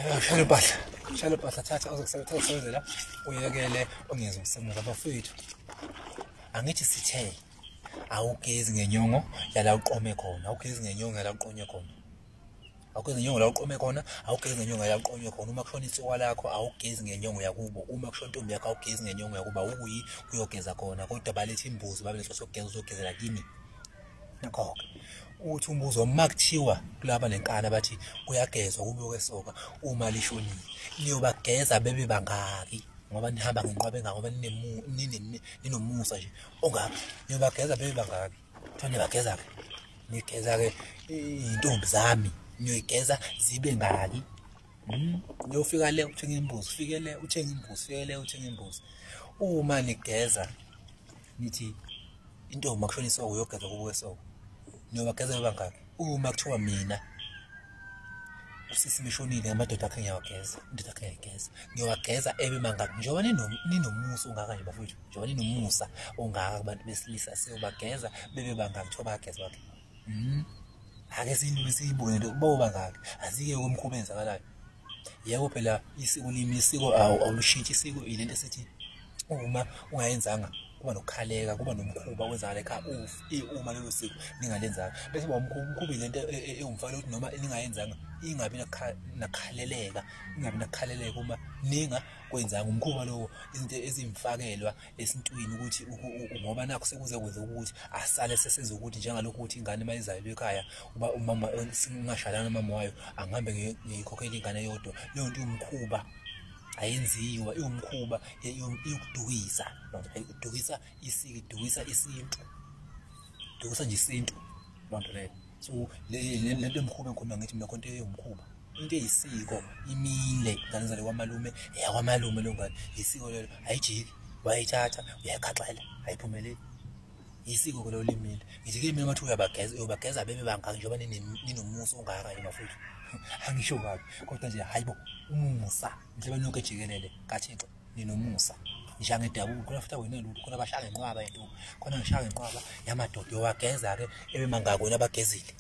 Shalo pahla thatha uzokusebenzela uyekele ongeza ukusebenza abafowethu. Angithi sithe awugezi ngenyongo yala uqome khona, awugezi ngenyongo yala uqonye khona. Awugezi ngenyongo la uqome khona, awugezi ngenyongo yala uqonye khona. Uma kushona isokwa lakho awugezi ngenyongo yakubo. Uma kushona intombi yakho awugezi ngenyongo yakuba ukuyi kuyogeza khona. Kodwa balethe imbuzi babelethe sokugeza uzogezela kimi. Nakho uthi umbuzo uma kuthiwa kulaba lenkana bathi kuyagezwa kube kwesoka uma lishonile niyobageza bebe bangaki ngoba nihamba ngenqwabe ngoba ninomusa nje ongaka niyobageza bebe bangaki thone bageza ke nigeza ke intombi zami niyoyigeza zibe ngaki niyofika le uthenga imbuzi ufike le uthenga imbuzi ufike le uthenga imbuzi uma nigeza nithi intombi makushona isoko uyogeza kube kwesoka niyobageza bangaki uma kuthiwa mina usisi mishonile amadoda akhe ngiyawageza indoda akhe ngiyageza ngiyowageza ebe mangaki njengoba ninomusa ongaka nje bafowethu njengoba ninomusa ongaka kubantu besilisa siyobageza bebe bangaki kuthiwa bageza bakhe ake siyibuke into bo bangaki azike komkhuba enzakalayo yebo phela isiko limi isiko awushintshi isiko ilento esithi uma ungayenzanga kuba nokukhaleka kuba nomkhuba wenzakala ekhaya uma lelo siko ningalenzanga bese umkhuba ilento ewumfana ukuthi noma ningayenzanga ingabi nakukhaleleka ingabi nakukhaleleka uma ninga kwenzanga umkhuba lo izinto ezimfakelwa esintwini ukuthi ngoba nakho sekuze kwenza ukuthi asale sesenza ukuthi njengalokho ukuthi ingane mayizalwe ekhaya uba umama singashadana mama wayo angihambe ngiyikhokhela ingane yodwa leyo nto umkhuba ayenziwa iwumkhuba yokudukisa udukisa isiko udukisa isintu udukisa nje isintu lonto leyo so lento emkhuba enkhuluma ngithi mina konke eyomkhuba into eyisiko imile ngane zale kwamalume yakwamalume lo ngane isiko lelo ayijiki wayithatha uyakhaxela ayiphumeleli isiko lo limile ngithi ke mina mathi uyabageza bebe bangaka njengoba ninomusa ongaka nje bafowethu angisho kabi kodwa nje hayibo umusa mhlaba nonke jikelele kaThixo ninomusa ngisha ngedabuko khona futhi wena lutho khona bashaka ngenqwaba into khona ngishaka ngenqwaba yamadoda yowageza ke ebe mangaka wena bagezile